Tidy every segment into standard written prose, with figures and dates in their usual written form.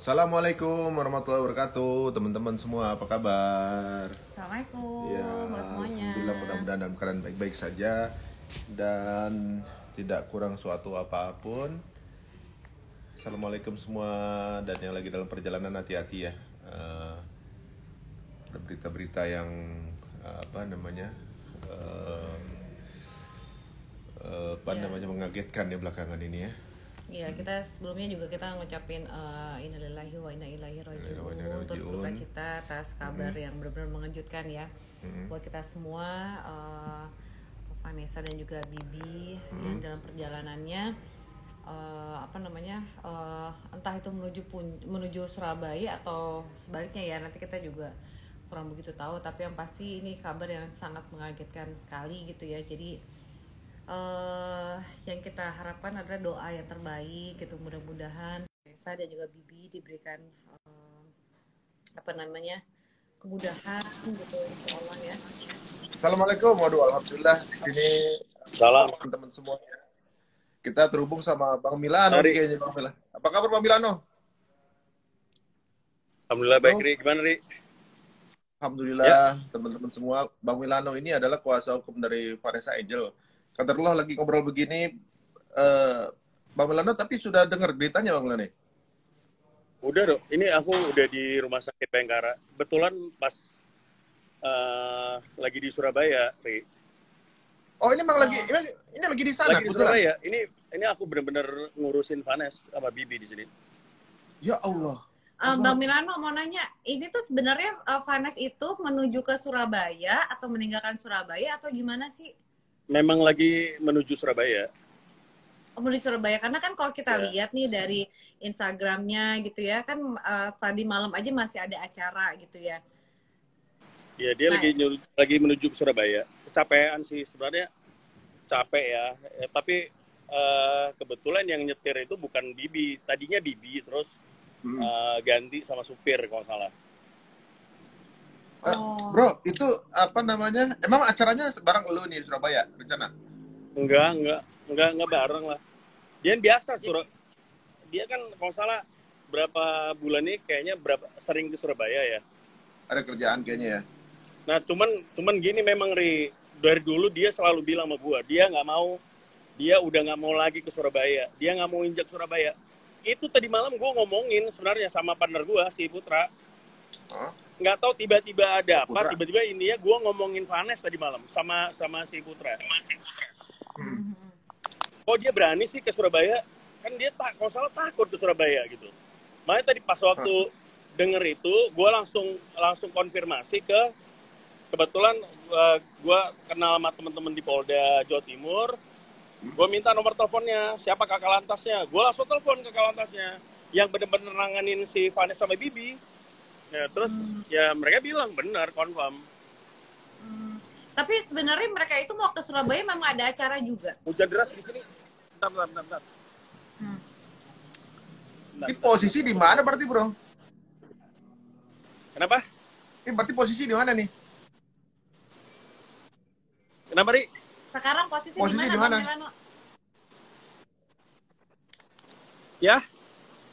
Assalamualaikum warahmatullahi wabarakatuh, teman-teman semua, apa kabar? Assalamualaikum, Ya, halo semuanya. alhamdulillah, mudah-mudahan dalam keadaan baik-baik saja dan tidak kurang suatu apapun. Assalamualaikum semua, dan yang lagi dalam perjalanan hati-hati ya. Ada berita-berita yang apa namanya? eh, Ya, mengagetkan ya belakangan ini ya. ya kita sebelumnya juga kita ngucapin innalillahi wa inna ilaihi rajiun, turut berduka cita atas kabar yang benar-benar mengejutkan ya buat kita semua, Vanessa dan juga Bibi yang dalam perjalanannya entah itu menuju Surabaya atau sebaliknya ya, nanti kita juga kurang begitu tahu, tapi yang pasti ini kabar yang sangat mengagetkan sekali gitu ya. Jadi yang kita harapkan adalah doa yang terbaik gitu, mudah-mudahan Vanessa dan juga Bibi diberikan kemudahan gitu, insya Allah ya. Assalamualaikum, waduh, alhamdulillah di sini Salam. teman-teman semua. Kita terhubung sama Bang Milano nih kayaknya, Bang Milano. Apa kabar Bang Milano? Alhamdulillah baik, Ri. Gimana, Ri? Alhamdulillah ya. Teman-teman semua, Bang Milano ini adalah kuasa hukum dari Vanessa Angel. Kaderullah lagi ngobrol begini, Bang Milano, tapi sudah dengar beritanya Bang Milano? Udah dong, ini aku udah di Rumah Sakit Bayangkara. Betulan pas lagi di Surabaya, Ri. Oh, ini memang ini lagi di sana. Lagi di Surabaya. Ini aku benar-benar ngurusin Vanessa sama Bibi di sini. Ya Allah. Bang Milano mau nanya, ini tuh sebenarnya Vanessa itu menuju ke Surabaya atau meninggalkan Surabaya atau gimana sih? Memang lagi menuju Surabaya. Menuju Surabaya, karena kan kalau kita lihat nih dari Instagramnya gitu ya, kan tadi malam aja masih ada acara gitu ya. Ya, dia lagi menuju ke Surabaya. Kecapean sih sebenarnya, capek ya. Tapi kebetulan yang nyetir itu bukan Bibi. Tadinya Bibi, terus ganti sama supir kalau salah. Bro, itu apa namanya? Emang acaranya bareng lu nih di Surabaya rencana? Enggak bareng lah. Dia biasa dia kan kalau salah berapa bulan ini kayaknya sering ke Surabaya ya. Ada kerjaan kayaknya ya. Nah, cuman gini memang, Ri, dari dulu dia selalu bilang sama gua, dia udah nggak mau lagi ke Surabaya. Dia nggak mau injak Surabaya. Itu tadi malam gue ngomongin sebenarnya sama partner gue, si Putra. Nggak tahu tiba-tiba ada apa, tiba-tiba ini ya gue ngomongin Vanessa tadi malam sama si Putra. Kok dia berani sih ke Surabaya? Kan dia kalau salah takut ke Surabaya gitu. Makanya tadi pas waktu denger itu, gue langsung konfirmasi kebetulan gue kenal sama teman-teman di Polda Jawa Timur. Gue minta nomor teleponnya, siapa kakak lantasnya. Gue langsung telepon kakak lantasnya yang bener-bener nanganin si Vanessa sama Bibi. Nah, terus ya mereka bilang benar, confirm. Tapi sebenarnya mereka itu mau ke Surabaya memang ada acara juga. Hujan deras di sini. Bentar. Ini posisi di mana berarti, Bro? Kenapa? Ini berarti posisi di mana nih? Kenapa, Ri? Sekarang posisi di mana? Ya?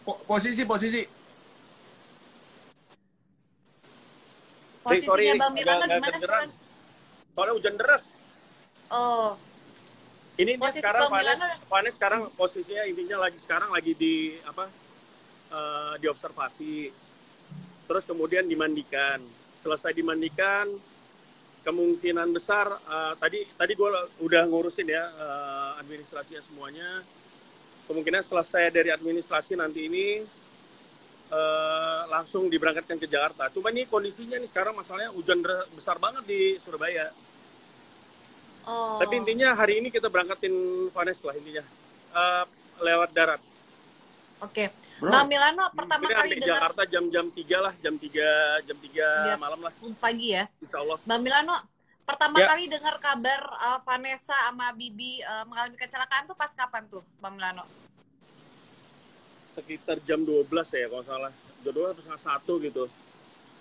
Posisi. Posisinya Bang Milano di mana sekarang? Soalnya hujan deras. Oh. Ini sekarang Vanessa sekarang posisinya intinya lagi di diobservasi. Terus kemudian dimandikan. Selesai dimandikan, kemungkinan besar tadi gue udah ngurusin ya administrasinya semuanya. Kemungkinan selesai dari administrasi nanti ini langsung diberangkatkan ke Jakarta. Cuma nih kondisinya nih sekarang masalahnya hujan besar banget di Surabaya. Tapi intinya hari ini kita berangkatin Vanessa lah intinya lewat darat. Oke. Bang Milano pertama kali dengar Jakarta jam 3 lah, jam 3 malam lah. Pagi ya. Insya Allah. Bang Milano pertama kali dengar kabar Vanessa sama Bibi mengalami kecelakaan tuh pas kapan tuh, Bang Milano? Sekitar jam 12 ya kalau salah. Jam 12 atau 1 gitu.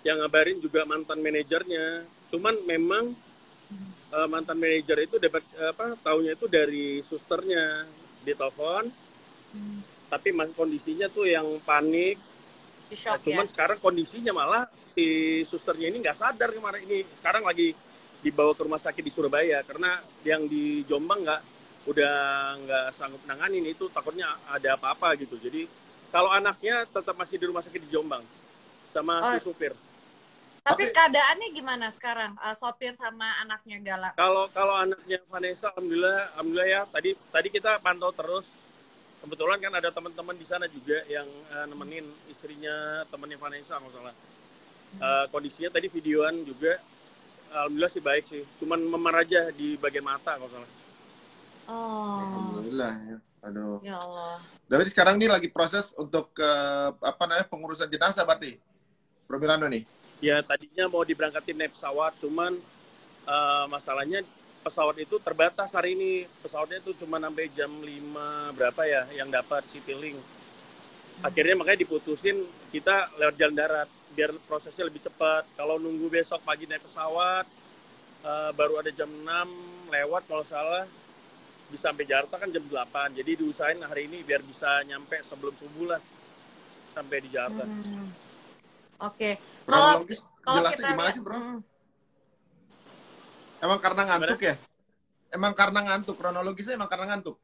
Yang ngabarin juga mantan manajernya. Cuman memang mantan manajer itu dapat taunya itu dari susternya di telepon. Tapi kondisinya tuh yang panik, Di shock cuman ya. sekarang kondisinya malah si susternya ini nggak sadar kemarin ini. Sekarang lagi dibawa ke rumah sakit di Surabaya karena yang di Jombang udah nggak sanggup nanganin itu, takutnya ada apa-apa gitu. Jadi kalau anaknya tetap masih di rumah sakit di Jombang sama si Oh, supir. tapi Tapi keadaannya gimana sekarang? Sopir sama anaknya Gala. Kalau anaknya Vanessa, alhamdulillah ya. Tadi kita pantau terus. Kebetulan kan ada teman-teman di sana juga yang nemenin istrinya temannya Vanessa, nggak salah. Kondisinya tadi videoan juga, alhamdulillah sih baik sih. Cuman memar aja di bagian mata, nggak salah. Oh, alhamdulillah ya. Aduh. ya Allah. Jadi sekarang ini lagi proses untuk apa namanya pengurusan jenazah berarti, Bro Milano nih. Ya tadinya mau diberangkatin naik pesawat, cuman masalahnya pesawat itu terbatas hari ini. Pesawatnya itu cuma sampai jam 5 berapa ya yang dapat Citylink. Akhirnya makanya diputusin kita lewat jalan darat biar prosesnya lebih cepat. Kalau nunggu besok pagi naik pesawat baru ada jam 6 lewat kalau salah, bisa sampai Jakarta kan jam 8. Jadi diusahain hari ini biar bisa nyampe sebelum subuh lah sampai di Jakarta. Oke. Kronologis Kalau jelasnya kita gimana lihat, sih, Bro? Emang karena ngantuk ya? Emang karena ngantuk, kronologisnya emang karena ngantuk?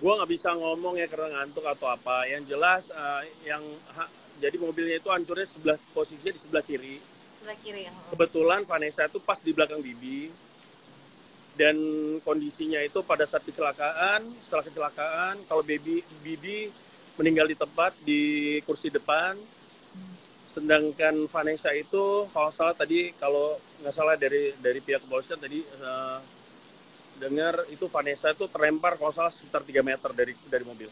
Gue nggak bisa ngomong ya karena ngantuk atau apa. Yang jelas jadi mobilnya itu hancurnya posisinya di sebelah kiri. sebelah kiri ya. Kebetulan Vanessa itu pas di belakang Bibi. Dan kondisinya itu pada saat kecelakaan, setelah kecelakaan, kalau Bibi meninggal di tempat di kursi depan. Sedangkan Vanessa itu kalau salah tadi, kalau nggak salah dari pihak kepolisian tadi dengar itu Vanessa itu terlempar kalau salah sekitar 3 meter dari mobil.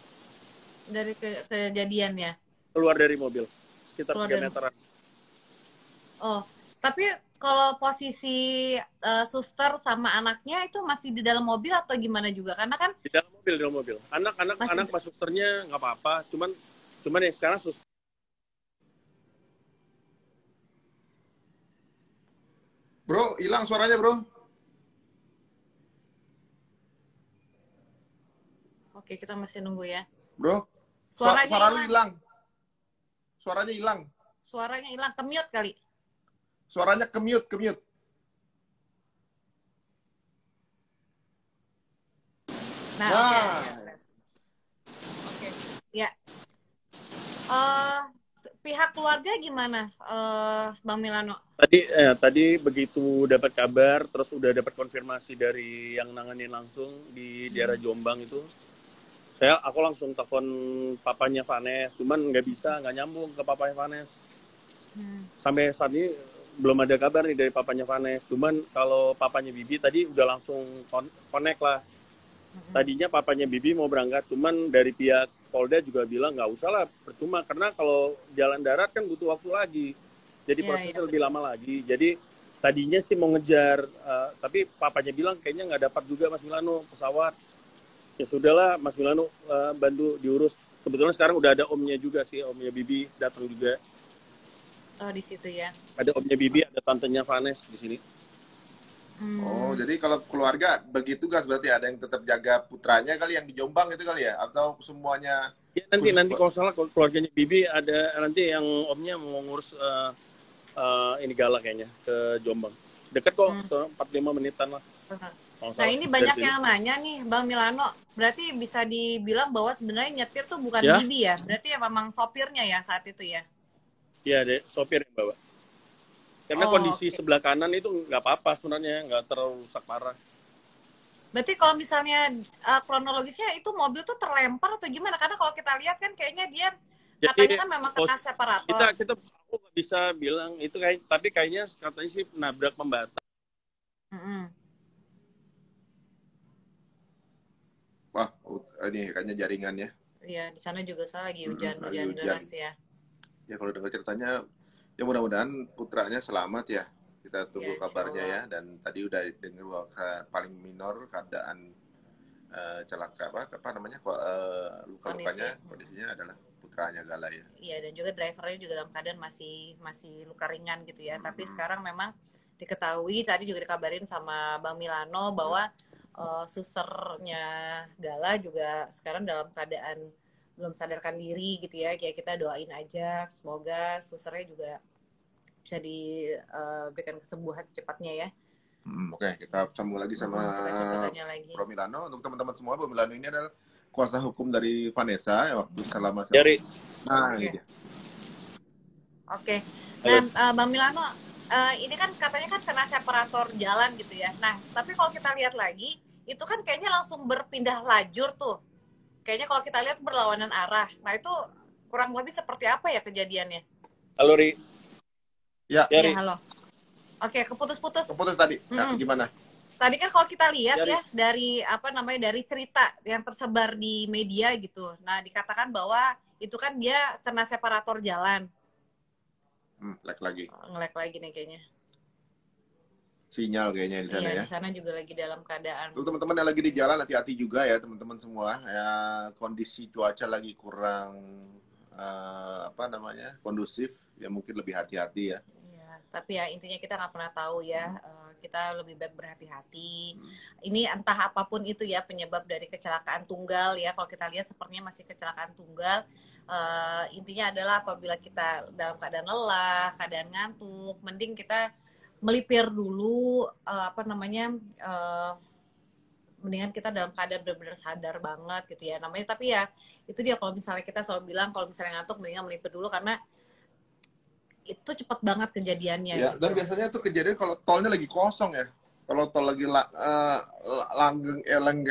Dari kejadian ya. Keluar dari mobil sekitar 3 meteran. Oh, tapi kalau posisi suster sama anaknya itu masih di dalam mobil atau gimana juga? Karena kan Di dalam mobil. Anak pas susternya nggak apa-apa, cuman ya sekarang suster. Bro, hilang suaranya, Bro. Oke, kita masih nunggu ya. Bro, Suaranya suara lu hilang. Suaranya hilang. Suaranya hilang, ke-mute kali. Suaranya ke-mute. Nah, oke. Ya. Pihak keluarga gimana, Bang Milano? Tadi begitu dapat kabar, terus udah dapat konfirmasi dari yang nanganin langsung di daerah Jombang itu, aku langsung telepon papanya Vanes, cuman nggak nyambung ke papanya Vanes. Sampai saat ini belum ada kabar nih dari papanya Vanes. Cuman kalau papanya Bibi tadi udah langsung connect lah. Tadinya papanya Bibi mau berangkat, cuman dari pihak Polda juga bilang nggak usah lah, percuma, karena kalau jalan darat kan butuh waktu lagi. Jadi prosesnya lebih lama lagi. Jadi tadinya sih mau ngejar, tapi papanya bilang kayaknya nggak dapat juga Mas Milano pesawat. Ya sudahlah, Mas Milano bantu diurus. Kebetulan sekarang udah ada omnya juga sih, omnya Bibi datang juga. Oh, di situ ya. Ada omnya Bibi, ada tantenya Vanes di sini. Oh, jadi kalau keluarga bagi tugas berarti ada yang tetap jaga putranya kali yang di Jombang itu kali ya, atau semuanya? Ya, nanti kalau salah keluarganya Bibi ada nanti yang omnya mau ngurus ini Gala kayaknya ke Jombang. Dekat kok, 45 menitan lah. Nah, ini banyak yang nanya nih, Bang Milano. Berarti bisa dibilang bahwa sebenarnya nyetir tuh bukan Bibi ya? Berarti ya memang sopirnya ya saat itu ya? Iya, deh, sopir yang bawa. Karena kondisi sebelah kanan itu nggak apa-apa sebenarnya, nggak terlalu rusak parah. Berarti kalau misalnya kronologisnya itu mobil tuh terlempar atau gimana? Karena kalau kita lihat kan kayaknya dia katanya kan memang kena separator. Kita aku nggak bisa bilang itu tapi kayaknya katanya sih nabrak pembatas. Wah, ini kayaknya jaringannya. Iya, di sana juga soal lagi hujan deras ya. Ya kalau dengar ceritanya, ya mudah-mudahan putranya selamat ya. Kita tunggu kabarnya ya. Dan tadi udah dengar bahwa paling minor keadaan celaka apa namanya luka-lukanya kondisinya adalah putranya Gala ya. Iya, dan juga drivernya juga dalam keadaan masih luka ringan gitu ya. Tapi sekarang memang diketahui tadi juga dikabarin sama Bang Milano bahwa susternya Gala juga sekarang dalam keadaan belum sadarkan diri gitu ya. Kayak kita doain aja semoga susternya juga bisa diberikan kesembuhan secepatnya ya. Oke, kita sambung lagi sama Bro Milano. Untuk teman-teman semua, Bro Milano ini adalah kuasa hukum dari Vanessa ya, waktu selama dari ini dia. Oke. Nah, Bang Milano, ini kan katanya kan kena separator jalan gitu ya. Nah, tapi kalau kita lihat lagi, itu kan kayaknya langsung berpindah lajur tuh. Kayaknya kalau kita lihat berlawanan arah. Nah, itu kurang lebih seperti apa ya kejadiannya? Halo, Ri. Ya, Ri. Halo. Oke, keputus-putus. Keputus tadi. Nah, gimana? Tadi kan kalau kita lihat ya dari dari cerita yang tersebar di media gitu. Nah, dikatakan bahwa itu kan dia kena separator jalan. Lag lagi. Nge-lag lagi nih kayaknya. Sinyal kayaknya di sana ya. Di sana juga lagi dalam keadaan. Untuk teman-teman yang lagi di jalan hati-hati juga ya teman-teman semua. Ya kondisi cuaca lagi kurang kondusif. Ya mungkin lebih hati-hati ya. Tapi ya intinya kita nggak pernah tahu ya, kita lebih baik berhati-hati. Ini entah apapun itu ya penyebab dari kecelakaan tunggal ya, kalau kita lihat sepertinya masih kecelakaan tunggal. Intinya adalah apabila kita dalam keadaan lelah, keadaan ngantuk, mending kita melipir dulu, mendingan kita dalam keadaan benar-benar sadar banget gitu ya namanya. Tapi ya itu dia, kalau misalnya kita selalu bilang kalau misalnya ngantuk mendingan melipir dulu karena itu cepat banget kejadiannya. Ya, gitu. Dan biasanya tuh kejadian kalau tolnya lagi kosong ya. Kalau tol lagi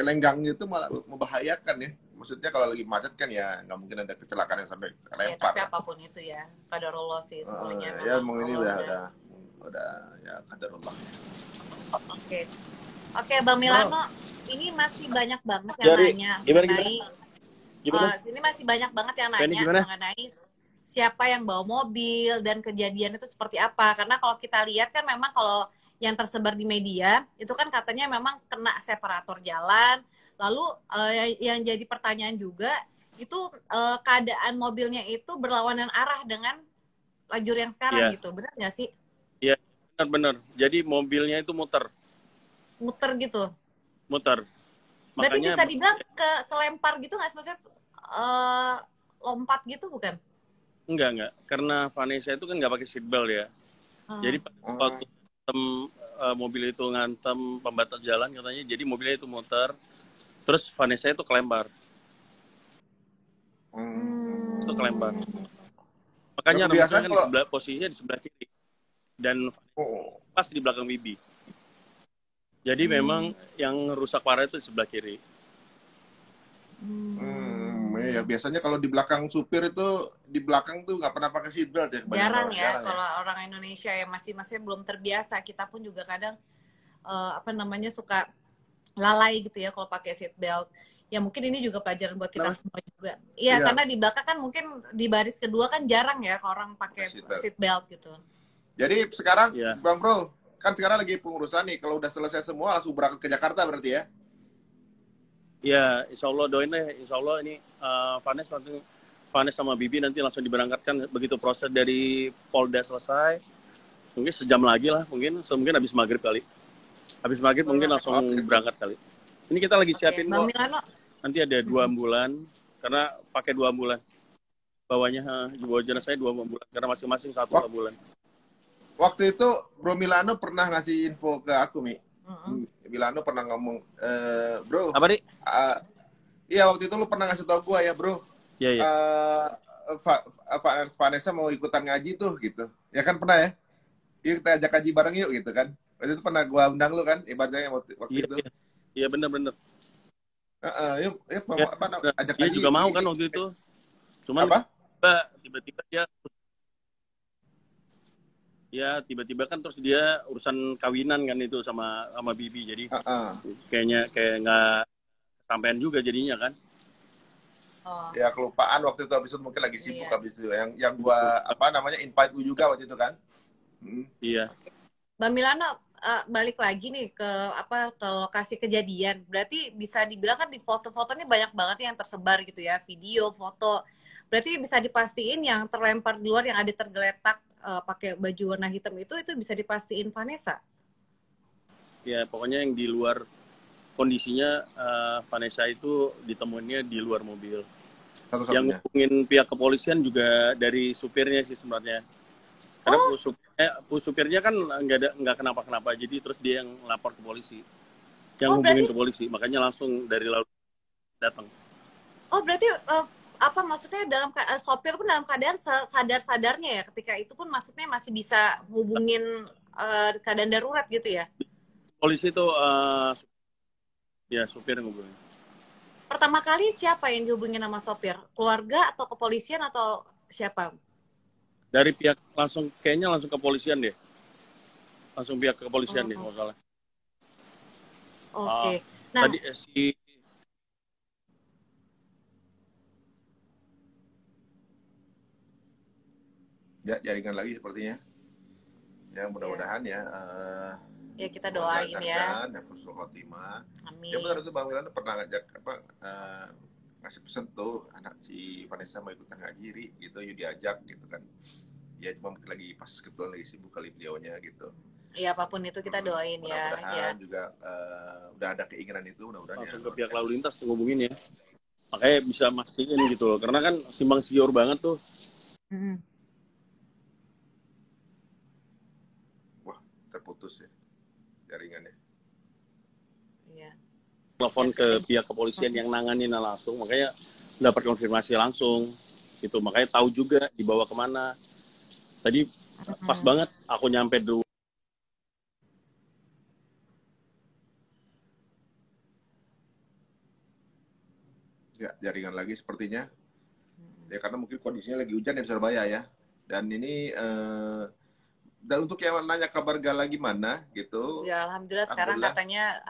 lenggang gitu malah membahayakan ya. Maksudnya kalau lagi macet kan ya nggak mungkin ada kecelakaan yang sampai lempar. Ya, tapi apapun itu ya, qadarullah sih semuanya. Ya, emang ini udah ya qadarullah. Oke, Bang Milano, ini masih banyak banget yang nanya mengenai. Ini masih banyak banget yang nanya mengenai siapa yang bawa mobil dan kejadian itu seperti apa. Karena kalau kita lihat kan memang kalau yang tersebar di media itu kan katanya memang kena separator jalan. Lalu yang jadi pertanyaan juga itu keadaan mobilnya itu berlawanan arah dengan lajur yang sekarang gitu. Benar nggak sih? Iya, benar. Jadi mobilnya itu muter gitu. Muter. Berarti makanya bisa dibilang kelempar gitu nggak sih? Maksudnya lompat gitu bukan? Enggak. Karena Vanessa itu kan nggak pakai seatbelt ya. Jadi waktu mobil itu ngantem pembatas jalan katanya, jadi mobilnya itu muter, terus Vanessa itu kelempar. Itu kelempar. Makanya remnya kan posisinya di sebelah kiri. Dan pas di belakang Bibi. Jadi memang yang rusak parah itu di sebelah kiri. Ya biasanya kalau di belakang supir itu di belakang tuh nggak pernah pakai seatbelt ya. Jarang ya kalau orang Indonesia yang masih belum terbiasa. Kita pun juga kadang suka lalai gitu ya kalau pakai seatbelt. Ya mungkin ini juga pelajaran buat kita semua juga. Iya, karena di belakang kan mungkin di baris kedua kan jarang ya kalau orang pakai seatbelt gitu. Jadi sekarang Bang Bro, kan sekarang lagi pengurusan nih. Kalau udah selesai semua langsung berangkat ke Jakarta berarti ya? Ya, insya Allah doain deh. Insya Allah ini Vanessa sama Bibi nanti langsung diberangkatkan begitu proses dari Polda selesai. Mungkin sejam lagi lah, mungkin habis maghrib kali. Habis maghrib mungkin langsung berangkat kali. Ini kita lagi siapin kok. Nanti ada 2 ambulan, karena pakai 2 ambulan. Bawahnya bawa jenazahnya 2 ambulan, karena masing-masing 1 ambulan. Waktu itu Bro Milano pernah ngasih info ke aku, Mi. Milano pernah ngomong, Bro. Apa, Dik? Iya, waktu itu lu pernah ngasih tau gue ya, Bro. Iya. Vanessa mau ikutan ngaji tuh, gitu. Ya kan pernah ya? Yuk kita ajak ngaji bareng yuk, gitu kan. Waktu itu pernah gue undang lu kan, ibaratnya waktu itu. Iya, bener-bener. Yuk ajak dia ngaji. Juga mau kan waktu itu. Cuman tiba-tiba tiba-tiba kan terus dia urusan kawinan kan itu sama Bibi, jadi kayak nggak kesampean juga jadinya kan. Ya kelupaan waktu itu, habis itu mungkin lagi sibuk habis itu. Yang gua invite lu juga waktu itu kan. Iya. Bang Milano, balik lagi nih ke lokasi kejadian. Berarti bisa dibilang kan di foto-fotonya banyak banget yang tersebar gitu ya, video, foto. Berarti bisa dipastiin yang terlempar di luar, yang ada tergeletak pakai baju warna hitam itu bisa dipastiin Vanessa? Ya, pokoknya yang di luar kondisinya Vanessa itu ditemuinnya di luar mobil. Yang satu-satunya. ngubungin pihak kepolisian juga dari supirnya sih sebenarnya. Karena supirnya kan nggak kenapa-kenapa, jadi terus dia yang lapor ke polisi, yang hubungin berarti ke polisi, makanya langsung dari lalu datang. berarti apa maksudnya sopir pun dalam keadaan sadar-sadarnya ya ketika itu pun maksudnya masih bisa hubungin keadaan darurat gitu ya? Polisi itu ya supir yang hubungin. Pertama kali siapa yang dihubungin sama sopir? Keluarga atau kepolisian atau siapa? Dari pihak kayaknya langsung kepolisian deh. Langsung pihak kepolisian deh kalau salah. Oke. Nah, Tadi Ya, jaringan lagi sepertinya. Ya, mudah-mudahan ya. Ya kita doain ya. Dan khusnul khotimah. Amin. Ya benar itu Bang Wilana pernah ngajak ngasih pesan tuh anak si Vanessa mau ikutan ngaji gitu, yuk diajak gitu kan. Ya cuma mungkin lagi pas kebetulan lagi sibuk kali beliaunya gitu. Ya apapun itu kita doain ya. Mudah-mudahan juga udah ada keinginan itu, mudah-mudahan ya. Ke pihak lalu lintas ngomongin ya. Makanya bisa mastiin gitu loh. Karena kan simpang siur banget tuh. Wah, terputus ya jaringannya. Iya. Telepon ke pihak kepolisian yang nanganin langsung, makanya dapat konfirmasi langsung gitu. Makanya tahu juga dibawa kemana. Tadi pas banget aku nyampe dulu. Ya, jaringan lagi sepertinya. Ya karena mungkin kondisinya lagi hujan di Surabaya ya. Dan ini dan untuk yang nanya kabar Gala gimana gitu. Ya alhamdulillah sekarang katanya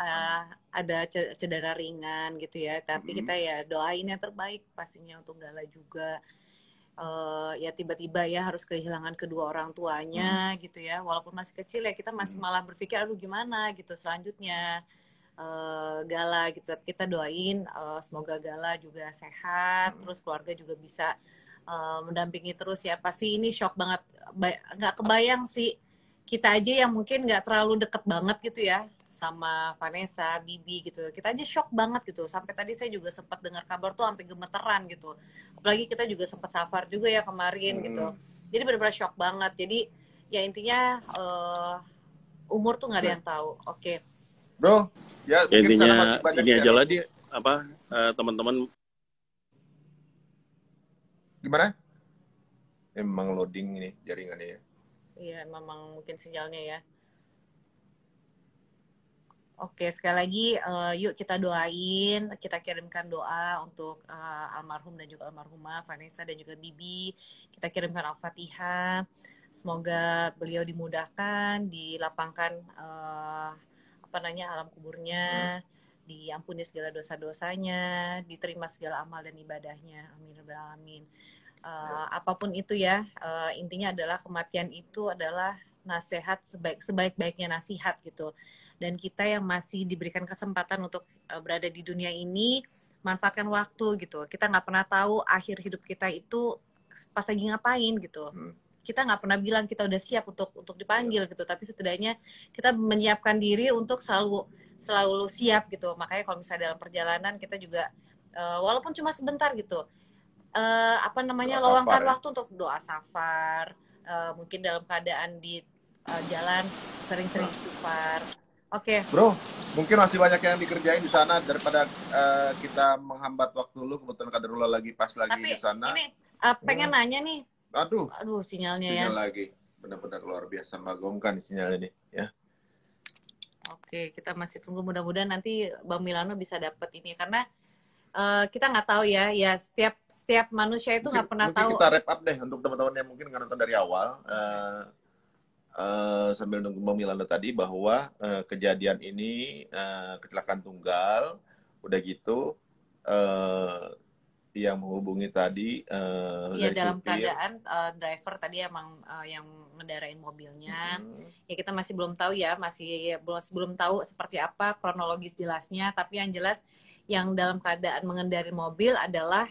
ada cedera ringan gitu ya. Tapi kita ya doain yang terbaik pastinya untuk Gala juga. Ya tiba-tiba ya harus kehilangan kedua orang tuanya gitu ya. Walaupun masih kecil ya kita masih malah berpikir aduh gimana gitu selanjutnya. Gala gitu. Tapi kita doain semoga Gala juga sehat, terus keluarga juga bisa mendampingi terus ya. Pasti ini shock banget, nggak kebayang sih kita aja yang mungkin nggak terlalu deket banget gitu ya sama Vanessa, Bibi gitu. Kita aja shock banget gitu. Sampai tadi saya juga sempat dengar kabar tuh sampai gemeteran gitu. Apalagi kita juga sempat safar juga ya kemarin gitu. Jadi benar-benar shock banget. Jadi ya intinya umur tuh nggak ada yang tahu. Oke. Bro, ya intinya ini aja lah dia teman-teman. Gimana? Emang loading ini jaringannya ya. Iya, memang mungkin sinyalnya ya. Oke, sekali lagi yuk kita doain, kita kirimkan doa untuk almarhum dan juga almarhumah Vanessa dan juga Bibi. Kita kirimkan Al-Fatihah. Semoga beliau dimudahkan, dilapangkan alam kuburnya, diampuni segala dosa-dosanya, diterima segala amal dan ibadahnya. Amin rabbal alamin. Apapun itu ya, intinya adalah kematian itu adalah nasihat sebaik-baiknya nasihat gitu. Dan kita yang masih diberikan kesempatan untuk berada di dunia ini, manfaatkan waktu gitu. Kita nggak pernah tahu akhir hidup kita itu pas lagi ngapain gitu. Kita nggak pernah bilang kita udah siap untuk dipanggil gitu. Tapi setidaknya kita menyiapkan diri untuk selalu siap gitu. Makanya kalau misalnya dalam perjalanan kita juga walaupun cuma sebentar gitu, luangkan waktu untuk doa safar, mungkin dalam keadaan di jalan sering-sering istighfar. Oke. Bro, mungkin masih banyak yang dikerjain di sana daripada kita menghambat waktu lu. Kebetulan kaderullah lagi pas lagi di sana. Tapi ini pengen nanya nih. Aduh, sinyalnya sinyal lagi. Benar-benar luar biasa mengganggu sinyal ini ya. Oke, kita masih tunggu, mudah-mudahan nanti Bang Milano bisa dapat ini karena kita nggak tahu ya setiap manusia itu nggak pernah tahu. Kita wrap up deh untuk teman-teman yang mungkin nggak nonton dari awal, sambil nunggu Bang Milano tadi bahwa kejadian ini kecelakaan tunggal, udah gitu yang menghubungi tadi ya dalam keadaan driver tadi emang yang ngendarain mobilnya. Ya kita masih belum tahu ya, belum tahu seperti apa kronologis jelasnya, tapi yang jelas yang dalam keadaan mengendarai mobil adalah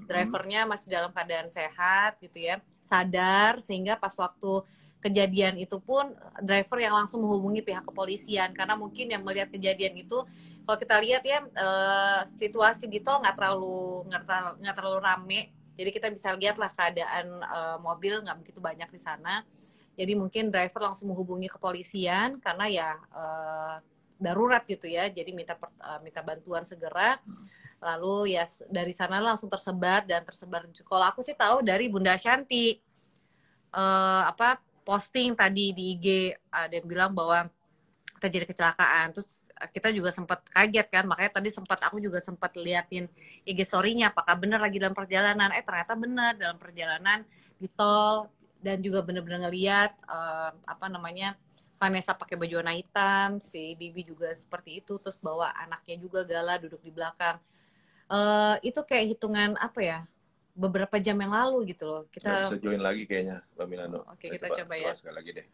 drivernya masih dalam keadaan sehat gitu ya, sadar, sehingga pas waktu kejadian itu pun driver yang langsung menghubungi pihak kepolisian, karena mungkin yang melihat kejadian itu, kalau kita lihat ya situasi di tol nggak terlalu rame, jadi kita bisa lihat lah keadaan mobil nggak begitu banyak di sana. Jadi mungkin driver langsung menghubungi kepolisian karena ya darurat gitu ya, jadi minta bantuan segera. Lalu ya dari sana langsung tersebar. Kalau aku sih tahu dari Bunda Shanti posting tadi di IG, ada yang bilang bahwa terjadi kecelakaan. Terus kita juga sempat kaget kan, makanya tadi aku juga sempat liatin IG story-nya apakah benar lagi dalam perjalanan. Ternyata benar dalam perjalanan di tol, dan juga benar-benar ngeliat Vanessa pakai baju warna hitam, si Bibi juga seperti itu, terus bawa anaknya juga Gala duduk di belakang. Itu kayak hitungan beberapa jam yang lalu gitu loh. Kita bisa join lagi kayaknya, Mbak Milano. Oke, kita coba ya. Sekali lagi deh.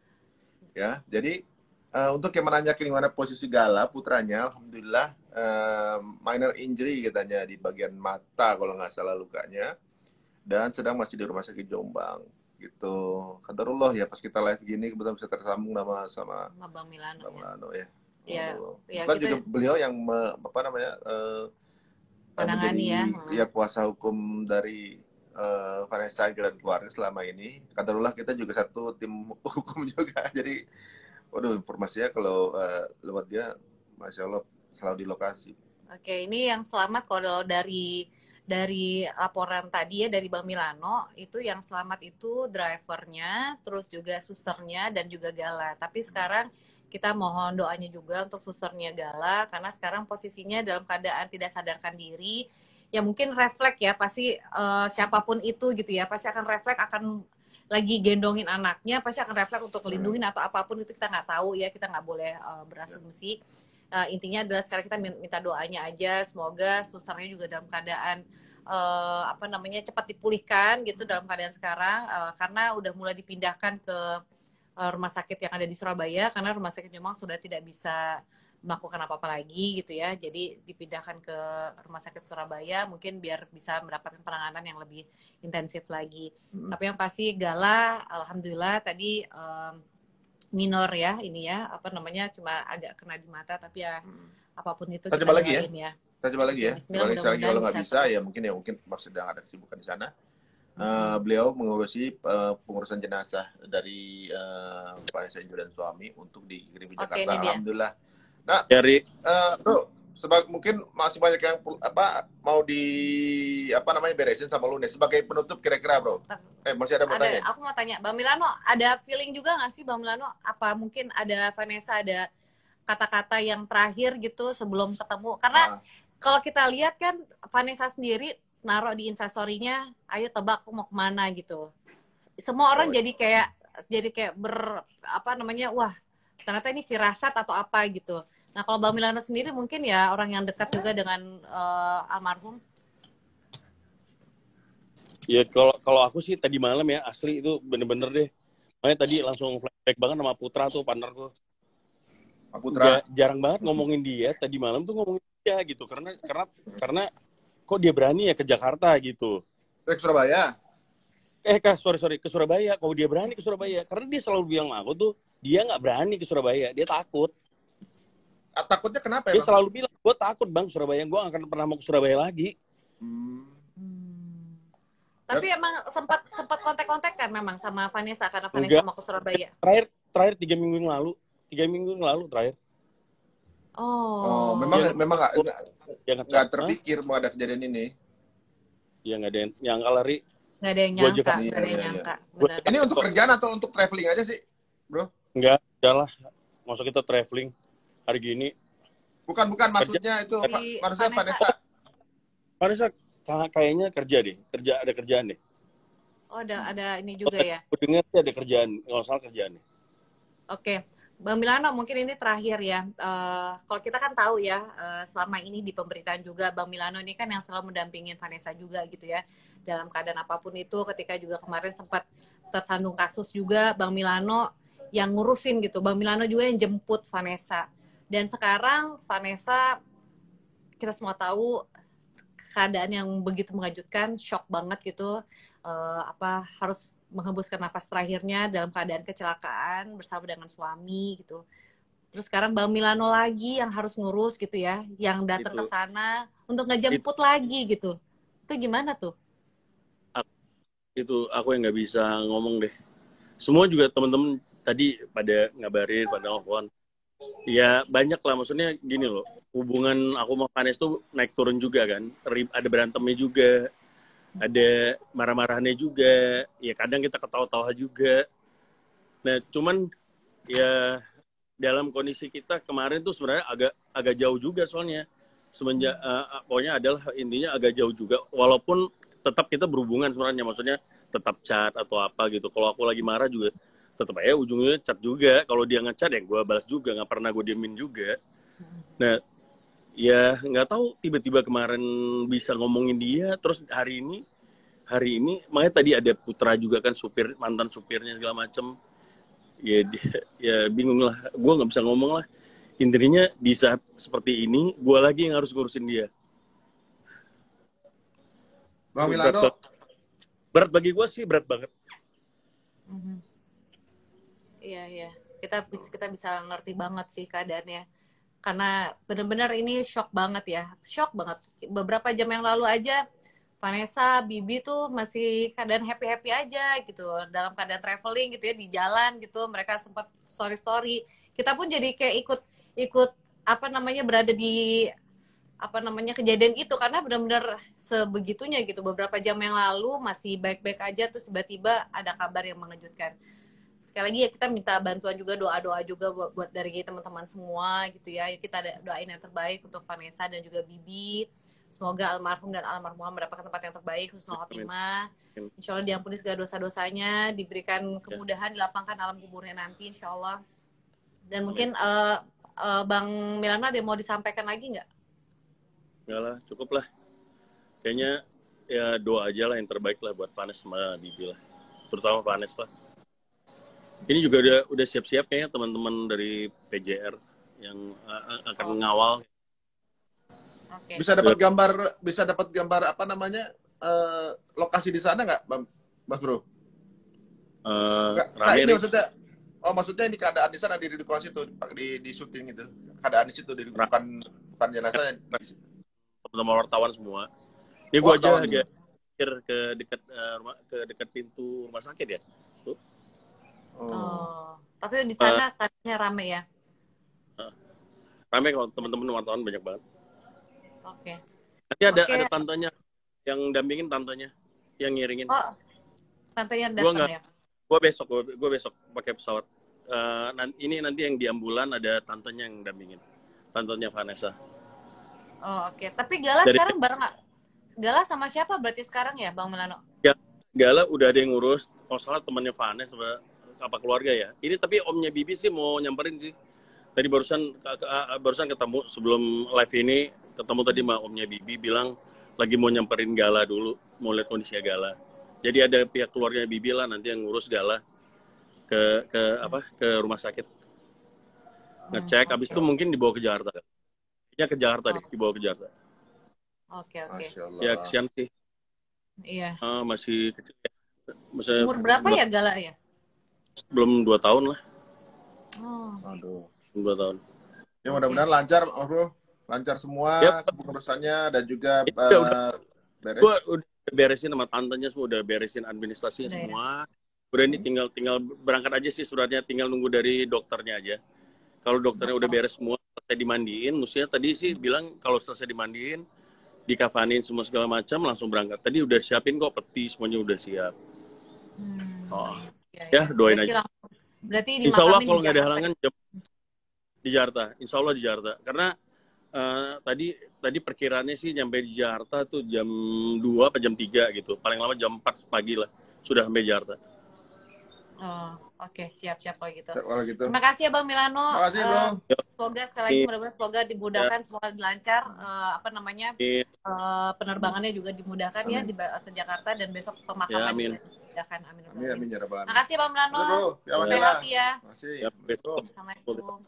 Ya, jadi untuk yang menanyakan di mana posisi Gala putranya, alhamdulillah minor injury katanya di bagian mata kalau nggak salah lukanya, dan sedang masih di rumah sakit Jombang gitu. Qadarullah ya, pas kita live gini kebetulan bisa tersambung sama Bang Milano, ya. Ya, kita juga beliau yang menangani ya kuasa hukum dari Vanessa dan keluarga selama ini. Qadarullah kita juga satu tim hukum juga. Jadi waduh, informasinya kalau lewat dia Masya Allah selalu di lokasi. Oke, ini yang selamat kalau dari laporan tadi ya dari Bang Milano, itu yang selamat itu drivernya, terus juga susternya dan juga Gala. Tapi sekarang kita mohon doanya juga untuk susternya Gala, karena sekarang posisinya dalam keadaan tidak sadarkan diri. Ya mungkin refleks ya, pasti siapapun itu gitu ya, pasti akan refleks, akan lagi gendongin anaknya, pasti akan refleks untuk melindungi atau apapun itu, kita nggak tahu ya, kita nggak boleh berasumsi. Intinya adalah sekarang kita minta doanya aja, semoga susternya juga dalam keadaan cepat dipulihkan gitu dalam keadaan sekarang, karena udah mulai dipindahkan ke rumah sakit yang ada di Surabaya, karena rumah sakit Jombang sudah tidak bisa melakukan apa-apa lagi gitu ya, jadi dipindahkan ke rumah sakit Surabaya mungkin biar bisa mendapatkan penanganan yang lebih intensif lagi. Tapi yang pasti Gala alhamdulillah tadi minor ya, ini ya cuma agak kena di mata, tapi ya apapun itu kita doain ya. Kita coba lagi ya. Kalau nggak bisa ya mungkin sedang ada kesibukan di sana. Beliau mengurusi pengurusan jenazah dari Vanessa Angel dan suami untuk dikirim ke Jakarta. Alhamdulillah. Nah, dari mungkin masih banyak yang mau beresin sama lu nih sebagai penutup kira-kira, Bro. Masih ada pertanyaan? Aku mau tanya, Bang Milano, ada feeling juga nggak sih, Bang Milano? Apa mungkin ada Vanessa ada kata-kata yang terakhir gitu sebelum ketemu? Karena kalau kita lihat kan Vanessa sendiri naruh di instastory-nya, ayo tebak aku mau kemana gitu. Semua orang jadi kayak wah ternyata ini firasat atau apa gitu. Nah kalau Bang Milano sendiri mungkin ya orang yang dekat juga dengan almarhum. Ya kalau aku sih tadi malam ya asli itu bener-bener deh. Makanya tadi langsung flashback banget sama Putra tuh, partnerku. Putra. Jarang banget ngomongin dia, tadi malam tuh ngomongin dia gitu. Karena kok dia berani ya ke Jakarta gitu. Ke Surabaya? Sorry, ke Surabaya. Kok dia berani ke Surabaya? Karena dia selalu bilang sama aku tuh, dia nggak berani ke Surabaya, dia takut. Takutnya kenapa ya, Dia selalu bilang, gue takut Bang Surabaya, gue gak akan pernah mau ke Surabaya lagi. Tapi emang sempat kontak-kontak kan memang sama Vanessa, karena Vanessa mau ke Surabaya. Terakhir 3 minggu yang lalu. 3 minggu yang lalu terakhir. Memang nggak terpikir mau ada kejadian ini. Ya nggak ada yang nyangka lari. Nggak ada yang nyangka. Ini untuk kerjaan atau untuk traveling aja sih, Bro? Enggak, jalan. Masa kita traveling hari gini? Bukan maksudnya itu. Maksudnya Vanessa kayaknya kerja deh, ada kerjaan deh. Oh, ada ini juga ya. Aku dengar sih ada kerjaan, nggak salah kerjaan deh. Oke. Bang Milano, mungkin ini terakhir ya. Kalau kita kan tahu ya, selama ini di pemberitaan juga, Bang Milano ini kan yang selalu mendampingin Vanessa juga gitu ya. Dalam keadaan apapun itu, ketika juga kemarin sempat tersandung kasus juga, Bang Milano yang ngurusin gitu. Bang Milano juga yang jemput Vanessa. Dan sekarang Vanessa, kita semua tahu, keadaan yang begitu mengejutkan, shock banget gitu. Harus menghembuskan nafas terakhirnya dalam keadaan kecelakaan bersama dengan suami gitu. Terus sekarang Bang Milano lagi yang harus ngurus gitu ya, yang datang ke sana untuk ngejemput lagi gitu. Itu gimana tuh? Itu aku yang nggak bisa ngomong deh. Semua juga temen-temen tadi pada ngabarin, pada nelfon. Ya banyak lah, maksudnya gini loh, hubungan aku sama Vanessa tuh naik turun juga kan. Ada berantemnya juga, ada marah-marahannya juga, ya kadang kita ketawa-tawa juga. Nah cuman ya dalam kondisi kita kemarin tuh sebenarnya agak jauh juga soalnya. Semenjak pokoknya adalah intinya agak jauh juga, walaupun tetap kita berhubungan sebenarnya, maksudnya tetap chat atau apa gitu. Kalau aku lagi marah juga tetap aja ujungnya chat juga. Kalau dia ngechat ya gue balas juga, nggak pernah gue diemin juga. Nah ya nggak tahu tiba-tiba kemarin bisa ngomongin dia, terus hari ini makanya tadi ada Putra juga kan, supir, mantan supirnya segala macem. Ya bingung lah, gue nggak bisa ngomong lah. Intinya di saat seperti ini gue lagi yang harus ngurusin dia. Bang Milano, berat bagi gue sih, berat banget. Iya. Kita bisa ngerti banget sih keadaannya. Karena benar-benar ini shock banget ya. Shock banget. Beberapa jam yang lalu aja Vanessa, Bibi tuh masih keadaan happy-happy aja gitu. Dalam keadaan traveling gitu ya, di jalan gitu. Mereka sempat story-story. Kita pun jadi kayak ikut berada di kejadian itu, karena benar-benar sebegitunya gitu. Beberapa jam yang lalu masih baik-baik aja, terus tiba-tiba ada kabar yang mengejutkan. Sekali lagi ya kita minta bantuan juga, doa-doa juga buat dari teman-teman semua gitu ya. Kita doain yang terbaik untuk Vanessa dan juga Bibi. Semoga almarhum dan almarhumah mendapatkan tempat yang terbaik, husnul khotimah. Insya Allah diampuni segala dosa-dosanya, diberikan kemudahan, dilapangkan alam kuburnya nanti insya Allah. Dan mungkin Bang Milano ada yang mau disampaikan lagi nggak? Enggak lah, cukup lah. Kayaknya ya doa aja lah yang terbaik lah buat Vanessa sama Bibi lah. Terutama Vanessa lah. Ini juga udah siap-siap kayaknya teman-teman dari PJR yang akan ngawal. Okay. Bisa dapat gambar apa namanya lokasi di sana nggak, Mas Bro? Ini maksudnya ini keadaan di sana, di lokasi itu di syuting itu, keadaan di situ, bukan jenazah. Teman-teman wartawan semua. Ini gua aja agak ke dekat pintu rumah sakit ya. Tuh. Tapi di sana katanya rame ya? Rame kalau teman-teman wartawan banyak banget. Oke. Nanti ada tantenya yang dampingin, tantenya yang ngiringin. Oh, tantenya datang ya? Gue besok pakai pesawat. Nanti yang di ambulan ada tantenya yang dampingin, tantenya Vanessa. Oh oke. Tapi Gala sekarang bareng nggak? Gala sama siapa berarti sekarang ya, Bang Milano? Gala udah ada yang ngurus. Kalau salah temannya Vanessa apa keluarga ya. Ini tapi omnya Bibi sih mau nyamperin sih. Tadi barusan ketemu sebelum live ini, ketemu tadi sama omnya Bibi, bilang lagi mau nyamperin Gala dulu, mau lihat kondisi Gala. Jadi ada pihak keluarga Bibi lah nanti yang ngurus Gala ke rumah sakit. Ngecek, habis itu mungkin dibawa ke Jakarta. Kayaknya ke Jakarta deh, dibawa ke Jakarta. Oke. Ya kesian sih. Iya. Masih kecil ya. Umur berapa ya Gala ya? Belum 2 tahun lah. Aduh. 2 tahun. Ya mudah-mudahan lancar, Bro. Lancar semua kepengurusannya dan juga beres. Gua udah beresin sama tantenya semua, udah beresin administrasinya semua. Udah ini tinggal berangkat aja sih sebenarnya, tinggal nunggu dari dokternya aja. Kalau dokternya udah beres semua, selesai dimandiin, mestinya tadi sih bilang kalau selesai dimandiin, dikafanin semua segala macam, langsung berangkat. Tadi udah siapin kok peti, semuanya udah siap. Ya doain aja. Berarti Insya Allah kalau nggak ada halangan di Jakarta, Insya Allah di Jakarta. Karena tadi perkiraannya sih nyampe di Jakarta tuh jam 2 atau jam 3 gitu. Paling lama jam 4 pagi lah sudah sampai Jakarta. Oke, siap-siap kalau gitu. Terima kasih ya Bang Milano. Terima kasih, Bro. Semoga sekali lagi mudah-mudahan semoga dimudahkan, semoga lancar penerbangannya juga dimudahkan ya ke Jakarta, dan besok pemakaman juga dimudahkan. Amin ya rabbal alamin. Makasih Bang Milano. Sehat ya. Makasih. Assalamualaikum.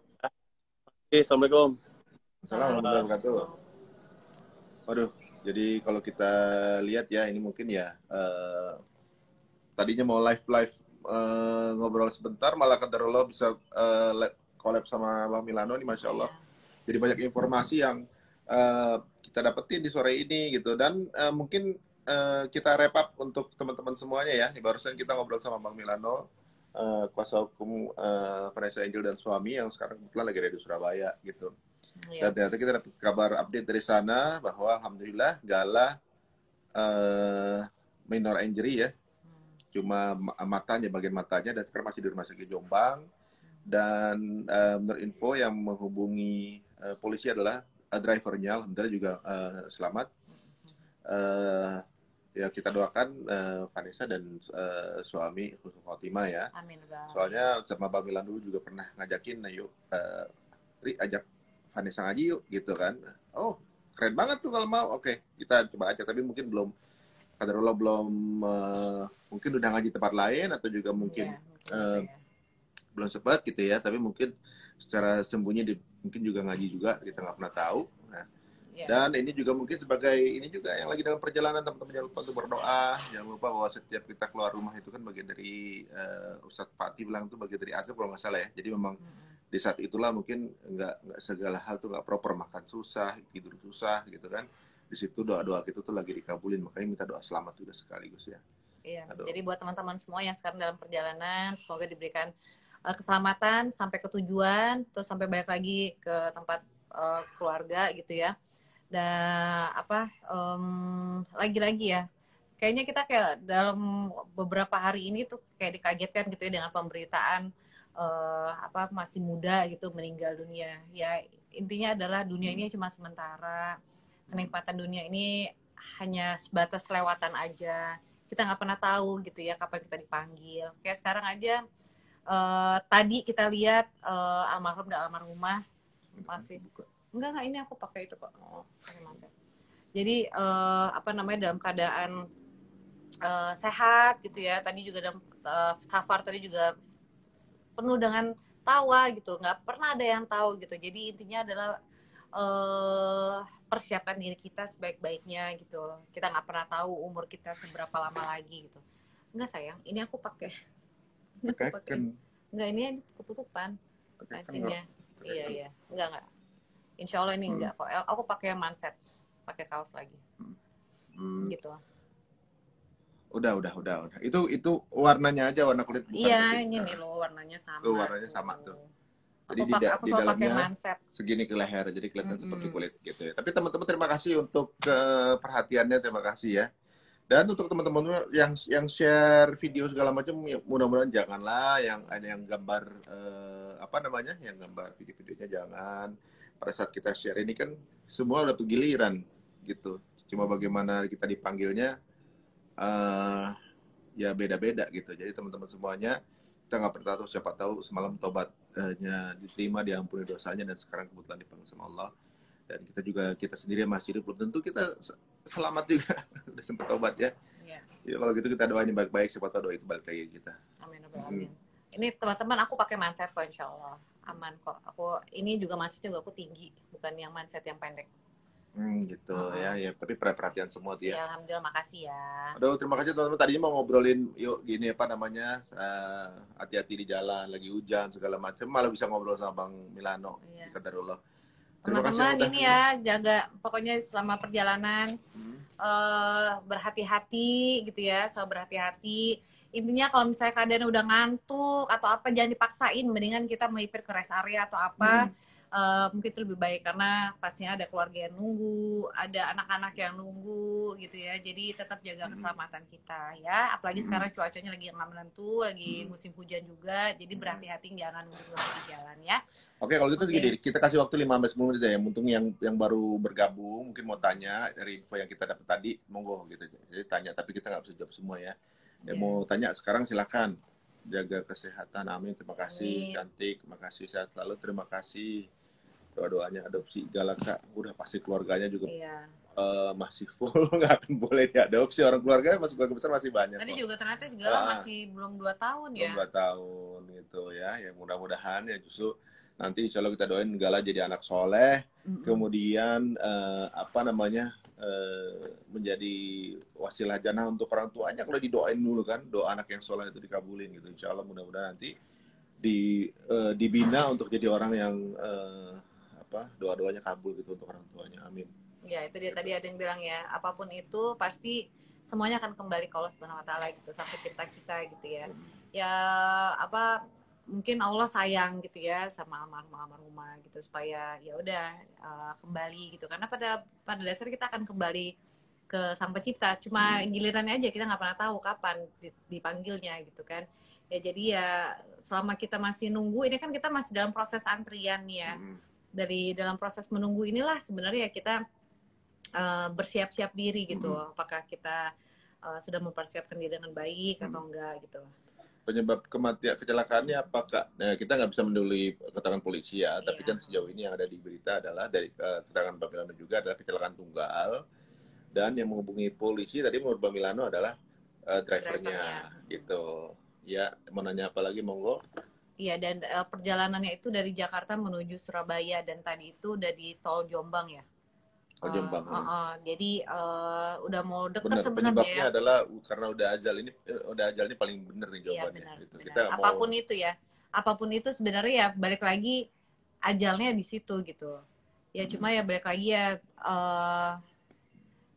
Assalamualaikum. Assalamualaikum warahmatullahi wabarakatuh. Waduh, jadi kalau kita lihat ya, ini mungkin ya tadinya mau live ngobrol sebentar, malah kaderullah bisa collab sama Bang Milano nih, Masya Allah. Jadi banyak informasi yang kita dapetin di sore ini gitu. Dan mungkin kita wrap up untuk teman-teman semuanya ya. Barusan kita ngobrol sama Bang Milano, kuasa hukum Vanessa Angel dan suami yang sekarang kebetulan lagi ada di Surabaya gitu. Dan ternyata kita dapat kabar update dari sana bahwa alhamdulillah Gala minor injury ya, cuma matanya, bagian matanya, dan sekarang masih di rumah sakit Jombang. Dan menurut info yang menghubungi polisi adalah drivernya, alhamdulillah juga selamat. Ya kita doakan Vanessa dan suami husnul khotimah ya. Amin, Bang. Soalnya sama Bang Milan dulu juga pernah ngajakin, yuk Ri ajak Vanessa ngaji yuk gitu kan. Oh keren banget tuh kalau mau. Oke, kita coba aja, tapi mungkin belum, kadarullah belum, mungkin udah ngaji tempat lain atau juga mungkin belum sempat gitu ya. Tapi mungkin secara sembunyi mungkin juga ngaji juga, kita nggak pernah tahu. Nah, dan ini juga mungkin sebagai ini juga yang lagi dalam perjalanan, teman-teman jangan lupa untuk berdoa. Jangan lupa bahwa setiap kita keluar rumah itu kan bagian dari Ustadz Fatih bilang tuh bagian dari azab kalau nggak salah ya. Jadi memang di saat itulah mungkin nggak segala hal tuh nggak proper, makan susah, tidur susah gitu kan. Di situ doa-doa kita tuh lagi dikabulin, makanya minta doa selamat juga sekaligus ya. Iya. Jadi buat teman-teman semua yang sekarang dalam perjalanan, semoga diberikan keselamatan sampai ke tujuan, terus sampai balik lagi ke tempat keluarga gitu ya. Dan lagi-lagi ya, kayaknya kita kayak dalam beberapa hari ini tuh kayak dikagetkan gitu ya dengan pemberitaan masih muda gitu meninggal dunia. Ya intinya adalah dunia ini cuma sementara, kenikmatan dunia ini hanya sebatas lewatan aja. Kita nggak pernah tahu gitu ya kapan kita dipanggil. Kayak sekarang aja tadi kita lihat almarhum dan almarhumah masih enggak ini aku pakai itu kok. Jadi dalam keadaan sehat gitu ya. Tadi juga dalam safar tadi juga penuh dengan tawa gitu, nggak pernah ada yang tahu gitu. Jadi intinya adalah persiapkan diri kita sebaik-baiknya gitu. Kita nggak pernah tahu umur kita seberapa lama lagi gitu. Enggak sayang, ini aku pakai. Enggak, ini ketutupan kakinya. Iya. Enggak. Insya Allah ini enggak kok. Aku pakai manset, pakai kaos lagi. Gitu. Udah. Itu warnanya aja, warna kulit bukan. Iya, ini nih loh warnanya sama. Tuh warnanya sama tuh. Jadi aku di dalamnya segini ke leher, jadi kelihatan seperti kulit gitu ya. Tapi teman-teman terima kasih untuk perhatiannya, terima kasih ya. Dan untuk teman-teman yang share video segala macam, ya, mudah-mudahan janganlah yang ada yang gambar yang gambar video-videonya jangan. Pada saat kita share ini kan semua udah giliran gitu. Cuma bagaimana kita dipanggilnya ya beda-beda gitu. Jadi teman-teman semuanya, kita nggak pernah tahu, siapa tahu semalam tobatnya diterima, diampuni dosanya, dan sekarang kebetulan dipanggil sama Allah. Dan kita sendiri masih hidup, belum tentu kita selamat juga. Udah sempat tobat ya. Ya kalau gitu kita doain baik-baik, siapa tahu doa itu balik lagi kita. Amin. Ini teman-teman aku pakai mindset kok, insya Allah aman kok. Aku ini juga mindset juga aku tinggi, bukan yang mindset yang pendek. Gitu ya. Tapi perhatian semua tuh ya. Ya alhamdulillah, makasih ya. Aduh, terima kasih teman-teman. Tadinya mau ngobrolin yuk gini hati-hati di jalan, lagi hujan segala macam, malah bisa ngobrol sama Bang Milano. Qadarullah. Teman-teman ini ya, jaga pokoknya selama perjalanan berhati-hati gitu ya, selalu berhati-hati. Intinya kalau misalnya keadaan udah ngantuk atau apa, jangan dipaksain, mendingan kita melipir ke rest area atau apa. Mungkin itu lebih baik karena pastinya ada keluarga yang nunggu, ada anak-anak yang nunggu gitu ya. Jadi tetap jaga keselamatan kita ya. Apalagi sekarang cuacanya lagi nggak menentu, lagi musim hujan juga. Jadi berhati-hati, jangan nunggu di jalan ya. Oke, kalau gitu gini, kita kasih waktu 15 menit aja ya. Untung yang baru bergabung mungkin mau tanya dari info yang kita dapat tadi, monggo gitu. Jadi tanya, tapi kita nggak bisa jawab semua ya. Yang mau tanya sekarang silakan. Jaga kesehatan, amin. Terima kasih, cantik. Terima kasih, sehat selalu. Terima kasih. Doa-doanya adopsi Galaka, udah pasti keluarganya juga masih full, nggak akan boleh diadopsi. Orang keluarga keluarga besar masih banyak. Tadi juga ternyata Gala masih belum 2 tahun ya. Belum 2 tahun gitu ya. Ya mudah-mudahan ya justru nanti insya Allah kita doain Gala jadi anak soleh, kemudian menjadi wasilah jannah untuk orang tuanya kalau didoain dulu kan, doa anak yang soleh itu dikabulin gitu. Insya Allah mudah-mudahan nanti dibina untuk jadi orang yang doa-doanya kabul gitu untuk orang tuanya. Amin. Ya, itu dia tadi ada yang bilang ya, apapun itu pasti semuanya akan kembali ke Allah Subhanahu wa taala gitu, sampai kita gitu ya. Ya mungkin Allah sayang gitu ya sama almarhumah gitu, supaya ya udah kembali gitu, karena pada dasarnya kita akan kembali ke Sang Pencipta, cuma gilirannya aja kita nggak pernah tahu kapan dipanggilnya gitu kan. Ya jadi ya selama kita masih nunggu, ini kan kita masih dalam proses antrian nih ya. Dari dalam proses menunggu inilah sebenarnya kita bersiap-siap diri gitu. Apakah kita sudah mempersiapkan diri dengan baik atau enggak gitu. Penyebab kematian kecelakaannya apakah? Nah, kita nggak bisa mendahului keterangan polisi ya, tapi kan sejauh ini yang ada di berita adalah dari keterangan Bang Milano juga adalah kecelakaan tunggal, dan yang menghubungi polisi tadi menurut Bang Milano adalah drivernya gitu. Ya, mau nanya apa lagi monggo? Iya, dan perjalanannya itu dari Jakarta menuju Surabaya, dan tadi itu udah di tol Jombang ya. Jombang. Jadi udah mau dekat sebenarnya. Penyebabnya adalah karena udah ajal ini paling bener nih jawabannya. Iya, benar, gitu. benar. Kita apapun itu ya, apapun itu sebenarnya ya balik lagi ajalnya di situ gitu. Ya cuma ya balik lagi ya,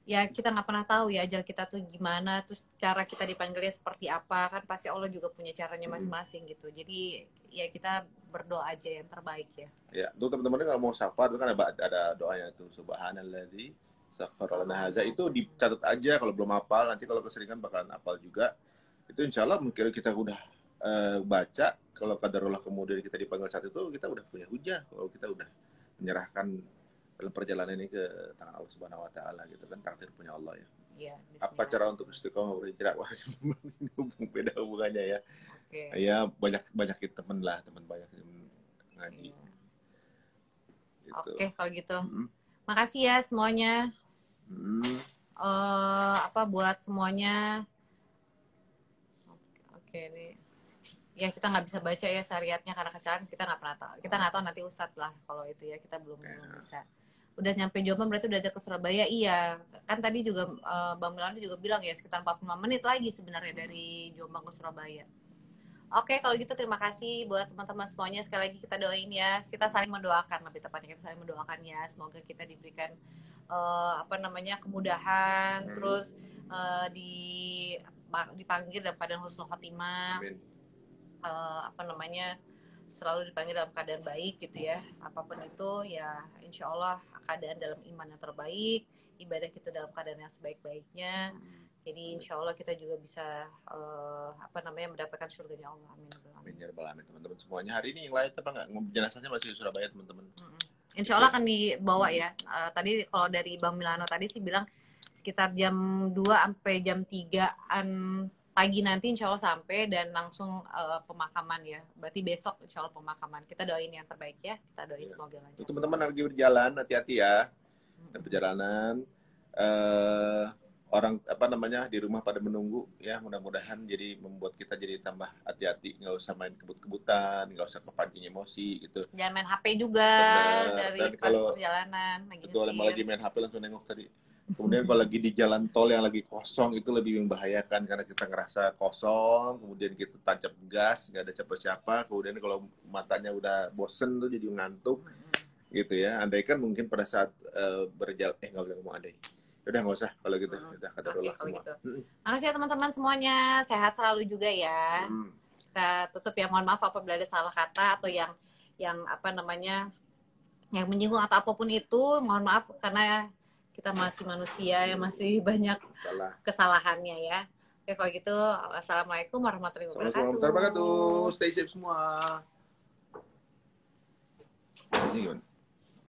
ya kita nggak pernah tahu ya ajal kita tuh gimana, terus cara kita dipanggilnya seperti apa, kan pasti Allah juga punya caranya masing-masing gitu. Jadi ya kita berdoa aja yang terbaik ya. Ya, untuk teman-teman kalau mau safar itu kan ada doanya tuh, subhanalladzi sakhkhara lana hadza, itu dicatat aja kalau belum hafal, nanti kalau keseringan bakalan hafal juga. Itu insya Allah mungkin kita udah baca, kalau qadarullah kemudian kita dipanggil saat itu, kita udah punya hujah kalau kita udah menyerahkan dalam perjalanan ini ke tangan Allah Subhanahu wa taala gitu kan, takdir punya Allah ya. Iya, apa cara untuk istiqomah berhijrah? Wah, beda hubungannya ya. Okay. Ya banyak teman banyak ngaji. Iya. Gitu. Oke, kalau gitu. Makasih ya semuanya. Buat semuanya. Oke nih. Ya kita nggak bisa baca ya syariatnya karena kecelakaan, kita nggak pernah tahu. Kita nggak tahu nanti Ustadz lah kalau itu ya, kita belum bisa. Udah nyampe Jombang berarti udah ada ke Surabaya. Iya, kan tadi juga Bang Milano juga bilang ya sekitar 45 menit lagi sebenarnya dari Jombang ke Surabaya. Oke, kalau gitu terima kasih buat teman-teman semuanya. Sekali lagi kita doain ya, kita saling mendoakan, lebih tepatnya kita saling mendoakan ya. Semoga kita diberikan kemudahan, terus dipanggil dalam keadaan husnul khotimah. Selalu dipanggil dalam keadaan baik gitu ya. Apapun itu ya insya Allah keadaan dalam iman yang terbaik, ibadah kita dalam keadaan yang sebaik-baiknya. Jadi insya Allah kita juga bisa mendapatkan surganya Allah. Amin. Amin ya rabbal alamin. Teman-teman semuanya, hari ini yang lain apa nggak? Jenazahnya masih di Surabaya teman-teman. Insya Allah akan dibawa ya. Tadi kalau dari Bang Milano tadi sih bilang sekitar jam 2 sampai jam 3-an pagi nanti insya Allah sampai, dan langsung pemakaman ya. Berarti besok insya Allah pemakaman. Kita doain yang terbaik ya. Kita doain semoga lancar. Teman-teman lagi berjalan, hati-hati ya. Dan perjalanan orang di rumah pada menunggu ya, mudah-mudahan jadi membuat kita jadi tambah hati-hati, nggak usah main kebut-kebutan, nggak usah kepancing emosi gitu. Jangan main HP juga. Benar. Dari pas perjalanan lagi main HP langsung nengok tadi. Kemudian kalau lagi di jalan tol yang lagi kosong itu lebih membahayakan karena kita ngerasa kosong, kemudian kita tancap gas, nggak ada siapa-siapa, kemudian kalau matanya udah bosen tuh jadi ngantuk gitu ya. Andaikan mungkin pada saat berjalan, nggak boleh ngomong andai. Udah nggak usah kalau gitu, udah kadarullah semua. Gitu. Makasih ya teman-teman semuanya, sehat selalu juga ya. Kita tutup ya, mohon maaf apabila ada salah kata atau yang yang menyinggung atau apapun itu, mohon maaf karena kita masih manusia yang masih banyak kesalahannya ya. Oke, kalau gitu assalamualaikum warahmatullahi wabarakatuh. Stay safe semua. Ini gimana?